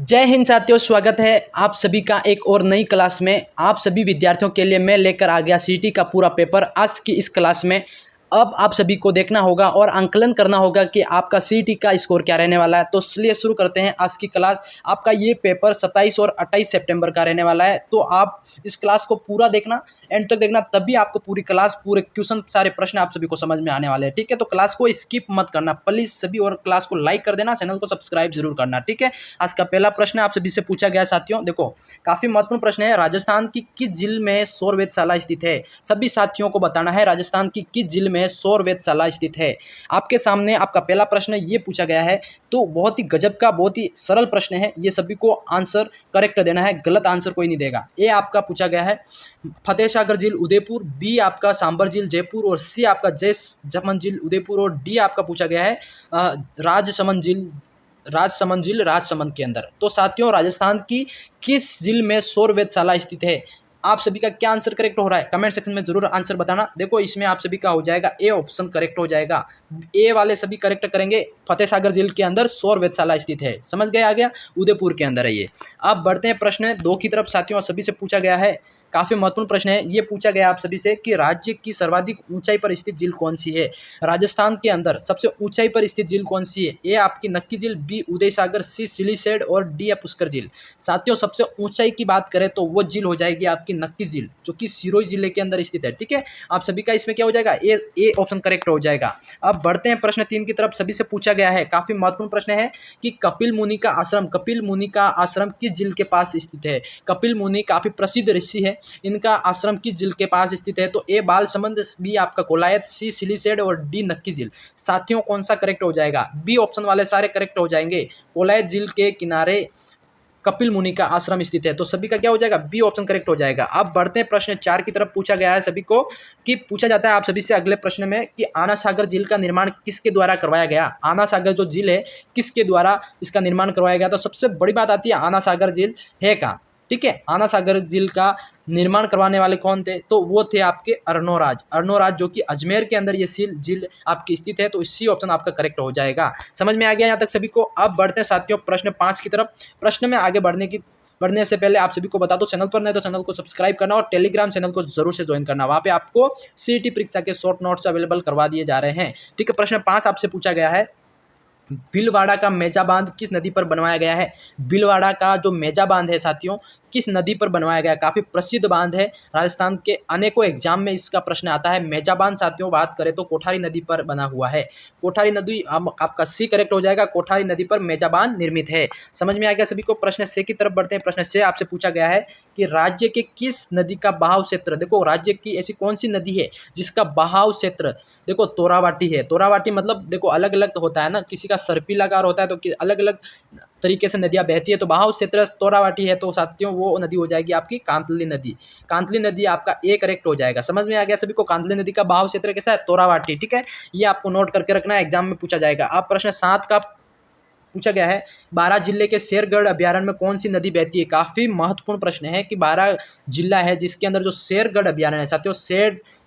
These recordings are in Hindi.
जय हिंद साथियों, स्वागत है आप सभी का एक और नई क्लास में। आप सभी विद्यार्थियों के लिए मैं लेकर आ गया सीटी का पूरा पेपर। आज की इस क्लास में अब आप सभी को देखना होगा और आंकलन करना होगा कि आपका सीटी का स्कोर क्या रहने वाला है। तो इसलिए शुरू करते हैं आज की क्लास। आपका ये पेपर 27 और 28 सितंबर का रहने वाला है। तो आप इस क्लास को पूरा देखना, एंड तक देखना, तभी आपको पूरी क्लास, पूरे क्वेश्चन, सारे प्रश्न आप सभी को समझ में आने वाले हैं। ठीक है, तो क्लास को स्किप मत करना प्लीज सभी, और क्लास को लाइक कर देना, चैनल को सब्सक्राइब जरूर करना। ठीक है, आज का पहला प्रश्न आप सभी से पूछा गया है साथियों। देखो, काफी महत्वपूर्ण प्रश्न है। राजस्थान की किस जिले में सौर वेधशाला स्थित है? सभी साथियों को बताना है राजस्थान की किस जिले में सौर वेधशाला स्थित है। आपके सामने आपका पहला प्रश्न ये पूछा गया है। तो बहुत ही गजब का, बहुत ही सरल प्रश्न है। ये सभी को आंसर करेक्ट देना है, गलत आंसर कोई नहीं देगा। ये आपका पूछा गया है फतेह सागर झील उदयपुर, बी आपका सांबर झील जयपुर, और सी आपका जयसमंद झील उदयपुर, और डी आपका पूछा गया है राजसमंद झील राजसमंद के अंदर। तो साथियों, राजस्थान की किस जिले में सौर वेधशाला स्थित है? आप सभी का क्या आंसर करेक्ट हो रहा है कमेंट सेक्शन में जरूर आंसर बताना। देखो, इसमें आप सभी का हो जाएगा ए ऑप्शन करेक्ट हो जाएगा। ए वाले सभी करेक्ट करेंगे। फतेह सागर जिले के अंदर सौर वेधशाला स्थित है। समझ गए? आ गया, उदयपुर के अंदर है ये। अब बढ़ते हैं प्रश्न 2 की तरफ साथियों। सभी से पूछा गया है, काफी महत्वपूर्ण प्रश्न है। ये पूछा गया आप सभी से कि राज्य की सर्वाधिक ऊंचाई पर स्थित झील कौन सी है? राजस्थान के अंदर सबसे ऊंचाई पर स्थित झील कौन सी है? ए आपकी नक्की झील, बी उदय सागर, सी सिलीसेड, और डी है पुष्कर झील। साथियों, सबसे ऊंचाई की बात करें तो वो झील हो जाएगी आपकी नक्की झील, जो कि सिरोही जिले के अंदर स्थित है। ठीक है, आप सभी का इसमें क्या हो जाएगा? ए ऑप्शन करेक्ट हो जाएगा। अब बढ़ते हैं प्रश्न 3 की तरफ। सभी से पूछा गया है, काफी महत्वपूर्ण प्रश्न है कि कपिल मुनि का आश्रम किस झील के पास स्थित है? कपिल मुनि काफी प्रसिद्ध ऋषि है। इनका आश्रम किस झील के पास स्थित है? तो ए बालसमंद, बी आपका कोलायत, सी सिलीसेड, और डी नक्की झील। साथियों, कौन सा करेक्ट हो जाएगा? बी ऑप्शन वाले सारे करेक्ट हो जाएंगे। कोलायत झील के किनारे कपिल मुनि का आश्रम स्थित है। तो सभी का क्या हो जाएगा? बी ऑप्शन करेक्ट हो जाएगा। अब बढ़ते हैं प्रश्न 4 की तरफ। पूछा गया है सभी को कि पूछा जाता है आप सभी से अगले प्रश्न में कि आना सागर झील का निर्माण किसके द्वारा करवाया गया? आना सागर जो झील है, किसके द्वारा इसका निर्माण करवाया गया? तो सबसे बड़ी बात आती है, आना सागर झील है कहाँ? ठीक है, आना सागर झील का निर्माण करवाने वाले कौन थे? तो वो थे आपके अर्नोराज, जो कि अजमेर के अंदर ये झील आपकी स्थित है। तो इसी ऑप्शन आपका करेक्ट हो जाएगा। समझ में आ गया यहाँ तक सभी को? अब बढ़ते हैं साथियों प्रश्न 5 की तरफ। प्रश्न में आगे बढ़ने से पहले आप सभी को बता दो, चैनल पर नहीं तो चैनल को सब्सक्राइब करना, और टेलीग्राम चैनल को जरूर से ज्वाइन करना। वहाँ पे आपको सीईटी परीक्षा के शॉर्ट नोट्स अवेलेबल करवा दिए जा रहे हैं। ठीक है, प्रश्न 5 आपसे पूछा गया है, भीलवाड़ा का मेजा बांध किस नदी पर बनवाया गया है? भीलवाड़ा का जो मेजा बांध है साथियों, किस नदी पर बनवाया गया? काफी प्रसिद्ध बांध है। राजस्थान के अनेकों एग्जाम में इसका प्रश्न आता है। मेजा बांध साथियों बात करें तो कोठारी नदी पर बना हुआ है। कोठारी नदी, आपका सी करेक्ट हो जाएगा। कोठारी नदी पर मेजा बांध निर्मित है। समझ में आ गया सभी को? प्रश्न 6 की तरफ बढ़ते हैं। प्रश्न 6 आपसे पूछा गया है कि राज्य के किस नदी का बहाव क्षेत्र, देखो राज्य की ऐसी कौन सी नदी है जिसका बहाव क्षेत्र, देखो तोरावाटी है। तोरावाटी मतलब देखो अलग अलग होता है ना, किसी का सर्पिलाकार होता है तो अलग अलग तरीके से नदियां बहती है। तो बहाव क्षेत्र तोरावाटी है। तो साथियों, वो नदी हो जाएगी आपकी कांतली नदी। कांतली नदी आपका ए करेक्ट हो जाएगा। समझ में आ गया सभी को? कांतली नदी का बहाव क्षेत्र कैसा है? तोरावाटी। ठीक है, ये आपको नोट करके रखना है, एग्जाम में पूछा जाएगा। अब प्रश्न 7 का पूछा गया है, 12 जिले के शेरगढ़ अभ्यारण्य में कौन सी नदी बहती है? काफी महत्वपूर्ण प्रश्न है कि 12 जिला है जिसके अंदर जो शेरगढ़ अभ्यारण्य है साथियों,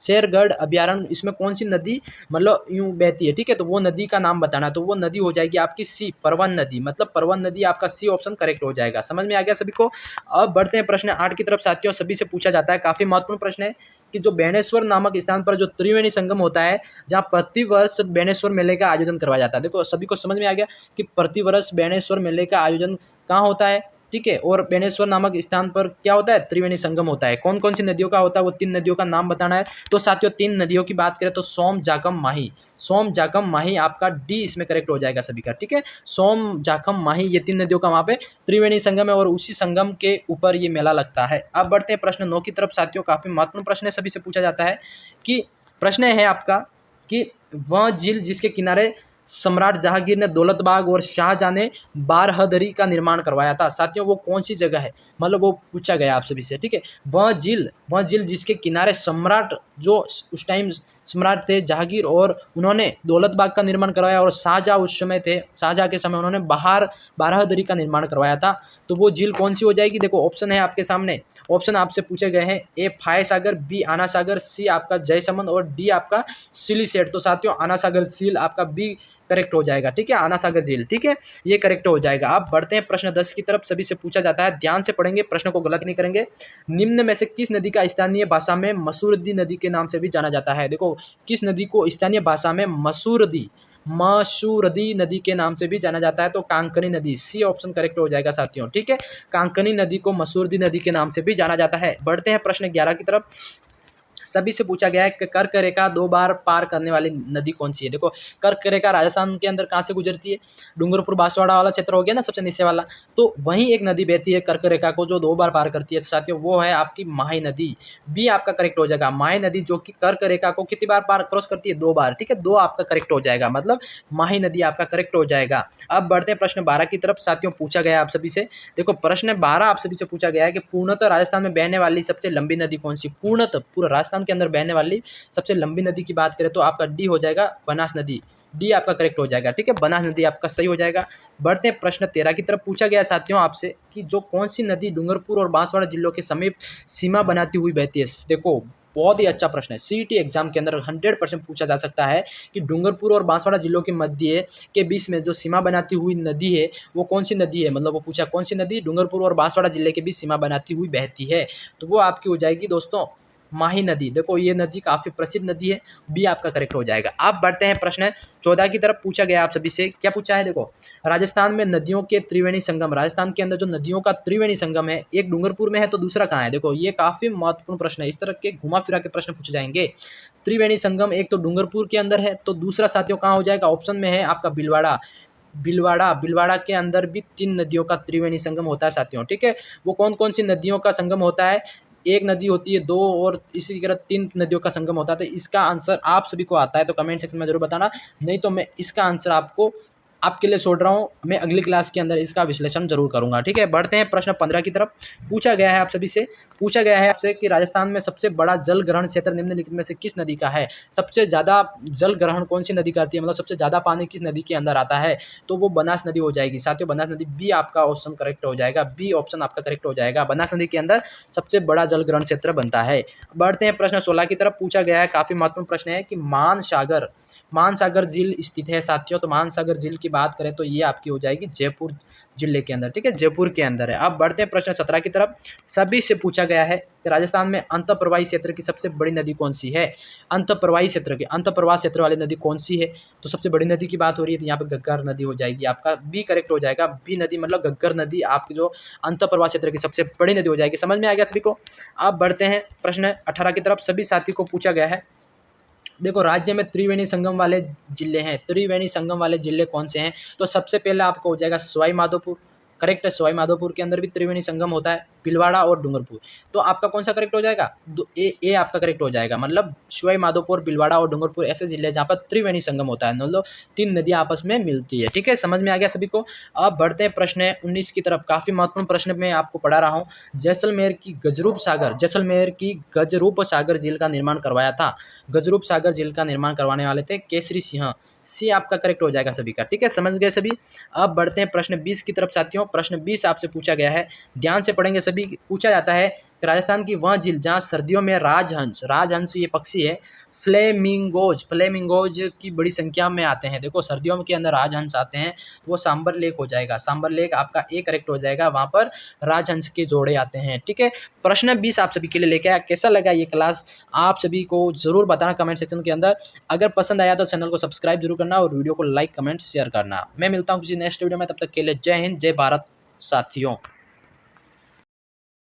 शेरगढ़ अभ्यारण्य, इसमें कौन सी नदी मतलब यूं बहती है? ठीक है, तो वो नदी का नाम बताना। तो वो नदी हो जाएगी आपकी सी, परवन नदी। मतलब परवन नदी आपका सी ऑप्शन करेक्ट हो जाएगा। समझ में आ गया सभी को? अब बढ़ते हैं प्रश्न 8 की तरफ साथियों। सभी से पूछा जाता है, काफी महत्वपूर्ण प्रश्न है कि जो बेणेश्वर नामक स्थान पर जो त्रिवेणी संगम होता है, जहाँ प्रतिवर्ष बेणेश्वर मेले का आयोजन करवाया जाता है। देखो, सभी को समझ में आ गया कि प्रतिवर्ष बेणेश्वर मेले का आयोजन कहाँ होता है? ठीक है, और बेणेश्वर नामक स्थान पर क्या होता है? त्रिवेणी संगम होता है। कौन कौन सी नदियों का होता है? वो 3 नदियों का नाम बताना है। तो साथियों, 3 नदियों की बात करें तो सोम, जाखम, माही आपका डी इसमें करेक्ट हो जाएगा सभी का। ठीक है, सोम, जाखम, माही, ये 3 नदियों का वहाँ पे त्रिवेणी संगम है, और उसी संगम के ऊपर ये मेला लगता है। अब बढ़ते हैं प्रश्न 9 की तरफ साथियों। काफी महत्वपूर्ण प्रश्न है, सभी से पूछा जाता है कि प्रश्न है आपका कि वह झील जिसके किनारे सम्राट जहांगीर ने दौलतबाग और शाहजहां ने बारहदरी का निर्माण करवाया था, साथियों वो कौन सी जगह है? मतलब वो पूछा गया आप सभी से। ठीक है, वह झील जिसके किनारे सम्राट, जो उस टाइम सम्राट थे जहांगीर, और उन्होंने दौलतबाग का निर्माण करवाया, और शाहजहां उस समय थे, शाहजहां के समय उन्होंने बारहदरी का निर्माण करवाया था। तो वो झील कौन सी हो जाएगी? देखो ऑप्शन है आपके सामने। ऑप्शन आपसे पूछे गए हैं, ए फाय सागर, बी आना सागर, सी आपका जयसमंद, और डी आपका सिलीसेट। तो साथियों, आना सागर झील आपका बी करेक्ट हो जाएगा। ठीक है, आना सागर झील, ठीक है, ये करेक्ट हो जाएगा। अब बढ़ते हैं प्रश्न 10 की तरफ, सभी से पूछा जाता है, ध्यान से पढ़ेंगे, प्रश्न को गलत नहीं करेंगे। निम्न में से किस नदी का स्थानीय भाषा में मसूरदी नदी के नाम से भी जाना जाता है? देखो, किस नदी को स्थानीय भाषा में मसूरदी नदी के नाम से भी जाना जाता है? तो कांकनी नदी, सी ऑप्शन करेक्ट हो जाएगा साथियों। ठीक है, कांकनी नदी को मसूरदी नदी के नाम से भी जाना जाता है। बढ़ते हैं प्रश्न 11 की तरफ, सभी से पूछा गया है कि कर्क रेखा 2 बार पार करने वाली नदी कौन सी है? देखो, कर्क रेखा राजस्थान के अंदर कहाँ से गुजरती है? डूंगरपुर बांसवाड़ा वाला क्षेत्र हो गया ना, सबसे नीचे वाला, तो वहीं एक नदी बहती है कर्क रेखा को जो 2 बार पार करती है साथियों, वो है आपकी माही नदी। बी आपका करेक्ट हो जाएगा, माही नदी, जो कि कर्क रेखा को कितनी बार पार क्रॉस करती है? 2 बार। ठीक है, 2 आपका करेक्ट हो जाएगा, मतलब माही नदी आपका करेक्ट हो जाएगा। अब बढ़ते हैं प्रश्न 12 की तरफ साथियों, पूछा गया आप सभी से। देखो, प्रश्न 12 आप सभी से पूछा गया है कि पूर्णतः राजस्थान में बहने वाली सबसे लंबी नदी कौन सी? पूर्णतः पूरा राजस्थान के अंदर बहने वाली सबसे लंबी नदी की बात करें तो आपका डी हो जाएगा, बनास नदी। डी आपका करेक्ट हो जाएगा। ठीक है, बनास नदी आपका सही हो जाएगा। बढ़ते हैं प्रश्न 13 की तरफ, पूछा गया साथियों आपसे कि जो कौन सी नदी डूंगरपुर और बांसवाड़ा जिलों के समीप सीमा बनाती हुई बहती है? देखो, बहुत ही अच्छा प्रश्न है, सीईटी एग्जाम के अंदर 100% पूछा जा सकता है कि डूंगरपुर और बांसवाड़ा जिलों के मध्य के बीच में जो सीमा बनाती हुई नदी है वो कौन सी नदी है? मतलब वो पूछा कौन सी नदी डूंगरपुर और बांसवाड़ा जिले के बीच सीमा बनाती हुई बहती है, तो वो आपकी हो जाएगी दोस्तों माही नदी। देखो, ये नदी काफ़ी प्रसिद्ध नदी है, बी आपका करेक्ट हो जाएगा। अब बढ़ते हैं प्रश्न 14 की तरफ, पूछा गया आप सभी से, क्या पूछा है? देखो, राजस्थान में नदियों के त्रिवेणी संगम, राजस्थान के अंदर जो नदियों का त्रिवेणी संगम है, एक डूंगरपुर में है तो दूसरा कहाँ है? देखो, ये काफ़ी महत्वपूर्ण प्रश्न है, इस तरह के घुमा फिरा के प्रश्न पूछे जाएंगे। त्रिवेणी संगम एक तो डूंगरपुर के अंदर है, तो दूसरा साथियों कहाँ हो जाएगा? ऑप्शन में है आपका बिलवाड़ा के अंदर भी 3 नदियों का त्रिवेणी संगम होता है साथियों। ठीक है, वो कौन कौन सी नदियों का संगम होता है? एक नदी होती है, 2 और इसी तरह 3 नदियों का संगम होता है। तो इसका आंसर आप सभी को आता है तो कमेंट सेक्शन में जरूर बताना, नहीं तो मैं इसका आंसर आपके लिए छोड़ रहा हूँ, मैं अगली क्लास के अंदर इसका विश्लेषण जरूर करूंगा। ठीक है, बढ़ते हैं प्रश्न 15 की तरफ, पूछा गया है आप सभी से, पूछा गया है आपसे कि राजस्थान में सबसे बड़ा जल ग्रहण क्षेत्र निम्नलिखित में से किस नदी का है? सबसे ज़्यादा जल ग्रहण कौन सी नदी करती है, मतलब सबसे ज़्यादा पानी किस नदी के अंदर आता है? तो वो बनास नदी हो जाएगी साथियों, बनास नदी। बी आपका ऑप्शन करेक्ट हो जाएगा, बी ऑप्शन आपका करेक्ट हो जाएगा, बनास नदी के अंदर सबसे बड़ा जल ग्रहण क्षेत्र बनता है। बढ़ते हैं प्रश्न 16 की तरफ, पूछा गया है, काफ़ी महत्वपूर्ण प्रश्न है कि मानसागर झील स्थित है साथियों। तो मानसागर झील की बात करें तो ये आपकी हो जाएगी जयपुर जिले के अंदर। ठीक है, जयपुर के अंदर है। अब बढ़ते हैं प्रश्न 17 की तरफ, सभी से पूछा गया है कि राजस्थान में अंतःप्रवाही क्षेत्र की सबसे बड़ी नदी कौन सी है? अंतःप्रवाही क्षेत्र वाली नदी कौन सी है? तो सबसे बड़ी नदी की बात हो रही है तो यहाँ पे घग्गर नदी हो जाएगी, आपका बी करेक्ट हो जाएगा। बी नदी मतलब घग्गर नदी आपकी जो अंतःप्रवाह क्षेत्र की सबसे बड़ी नदी हो जाएगी। समझ में आ गया सभी को? अब बढ़ते हैं प्रश्न 18 की तरफ, सभी साथी को पूछा गया है, देखो, राज्य में त्रिवेणी संगम वाले जिले हैं, त्रिवेणी संगम वाले जिले कौन से हैं? तो सबसे पहले आपको हो जाएगा सवाई माधोपुर, करेक्ट है, सवाई माधोपुर के अंदर भी त्रिवेणी संगम होता है, भीलवाड़ा और डूंगरपुर। तो आपका कौन सा करेक्ट हो जाएगा? ए आपका करेक्ट हो जाएगा, मतलब सवाई माधोपुर, भीलवाड़ा और डूंगरपुर ऐसे जिले जहाँ पर त्रिवेणी संगम होता है, मतलब 3 नदियाँ आपस में मिलती है। ठीक है, समझ में आ गया सभी को? अब बढ़ते हैं प्रश्न 19 की तरफ, काफ़ी महत्वपूर्ण प्रश्न मैं आपको पढ़ा रहा हूँ। जैसलमेर की गजरूप सागर झील का निर्माण करवाया था, गजरूप सागर झील का निर्माण करवाने वाले थे केसरी सिंह। सी आपका करेक्ट हो जाएगा सभी का। ठीक है, समझ गए सभी? अब बढ़ते हैं प्रश्न 20 की तरफ साथियों, प्रश्न 20 आपसे पूछा गया है, ध्यान से पढ़ेंगे सभी। पूछा जाता है कि राजस्थान की वह झील जहाँ सर्दियों में राजहंस ये पक्षी है, फ्लेमिंगोज की बड़ी संख्या में आते हैं। देखो, सर्दियों के अंदर राजहंस आते हैं तो वो सांबर लेक हो जाएगा, सांबर लेक आपका ए करेक्ट हो जाएगा, वहाँ पर राजहंस के जोड़े आते हैं। ठीक है, प्रश्न 20 आप सभी के लिए लेके आया। कैसा लगा ये क्लास आप सभी को जरूर बताना कमेंट सेक्शन के अंदर। अगर पसंद आया तो चैनल को सब्सक्राइब जरूर करना और वीडियो को लाइक कमेंट शेयर करना। मैं मिलता हूँ किसी नेक्स्ट वीडियो में, तब तक के लिए जय हिंद, जय भारत साथियों।